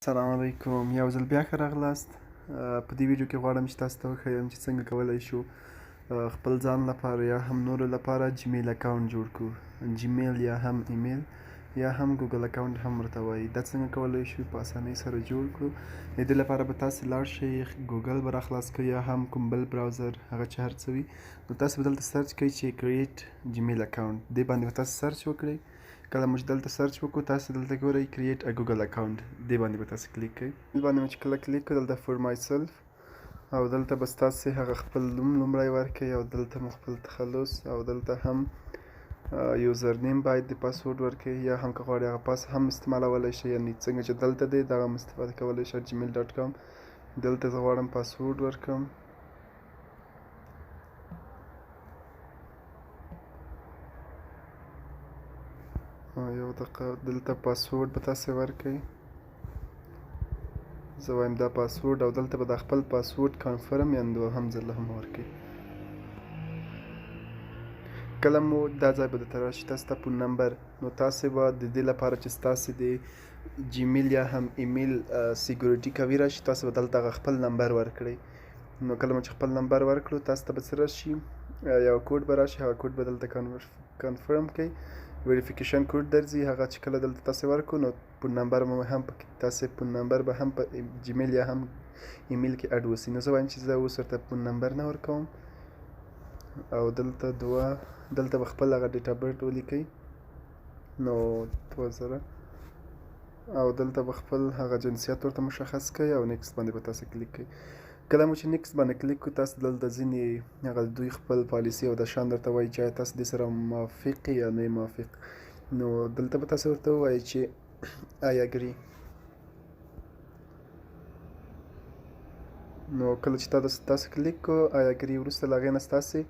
السلام علیکم، یو ځل بیا ښه راغلاست. په دې ویډیو کې غواړم چې تاسو ته وښیم چې څنګه کولی شو خپل ځان لپاره یا هم نورو لپاره جیمیل اکاونټ جوړ کړو. جیمیل یا هم ایمیل یا هم ګوګل اکاونټ هم ورته وایي. دا څنګه کولی شو په اسانۍ سره جوړ کړو. د دې لپاره به تاسې لاړ شئ، ګوګل به راخلاص کړئ یا هم کوم بل براوزر هغه چې هر څه وي، نو تاسې به دلته سرچ کوئ چې کریټ جیمیل اکاونټ. دې باندې به تاسې سرچ وکړئ. کله مو چې دلته سرچ وکړو، تاسې دلته ګورئ کریټ ا ګوګل اکاونټ. دې باندې به تاسې کلیک کوئ. دې باندې مو چې کله کلیک کړو، دلته فور مای سیلف او دلته به ستاسې هغه خپل نوم لومړی ورکړئ او دلته مو خپل تخلص او دلته هم یوزر نیم باید د پاسورډ ورکړئ، یا هم که غواړئ هغه پاس هم استعمالولی شئ، یعنې څنګه چې دلته دی دغه هم استفاده کولی شئ. جیمیل ډاټ کام دلته زه غواړم پاسورډ ورکړم. یو دقیقه، دلته پاسورډ به تاسې ورکړئ. زه وایم دا پاسورډ، او دلته به دا خپل پاسورډ کنفرم یا دوهم ځل هم ورکړئ. کله مو دا ځای به درته راشي تاسو ته فون نمبر، نو تاسې به د دې لپاره چې ستاسې د جیمیل یا هم ایمیل سیکیورټي قوي راشي، تاسې به دلته هغه خپل نمبر ورکړئ. نو کله مو چې خپل نمبر ورکړو، تاسو ته به څه راشي، یو کوډ به راشي. هغه کوډ به دلته کنفرم کړئ، ویریفیکیشن کوډ درځي. هغه چې کله دلته تاسې ورکړو، نو فون نمبر مو هم پکې تاسې فون نمبر به هم په جیمیل یا هم ایمیل کې اډ وسي. نو زه وایم چې زه اوس ورته فون نمبر نه ورکوم، او دلته دلته به خپل هغه ډیټ اف برت ولیکئ، نو 2000، او دلته به خپل هغه جنسیت ورته مشخص کړئ او نیکسټ باندې به تاسې کلیک کړئ. کله مو چې نیکسټ باندې کلیک کړو، تاسو دلته ځینې هغه دوی خپل پالیسي او د شان درته وایي چې آیا تاسو دې سره موافق یا نه موافق. نو دلته به تاسې ورته ووایئ چې آی اګري. نو کله چې تاسو کلیک کړو آی اګري، وروسته له هغې نه ستاسې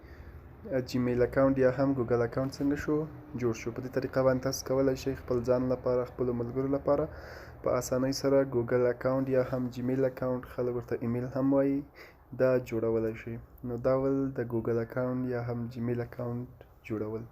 جیمیل اکاونټ یا هم ګوګل اکاونټ څنګه شو جوړ شو. په دې طریقه باندې تاسو کولی شئ خپل ځان لپاره، خپلو ملګرو لپاره په اسانۍ سره ګوګل اکاونټ یا هم جیمیل اکاونټ، خلک ورته ایمیل هم وایي، دا جوړولی شئ. نو دا ول د ګوګل اکاونټ یا هم جیمیل اکاونټ جوړول.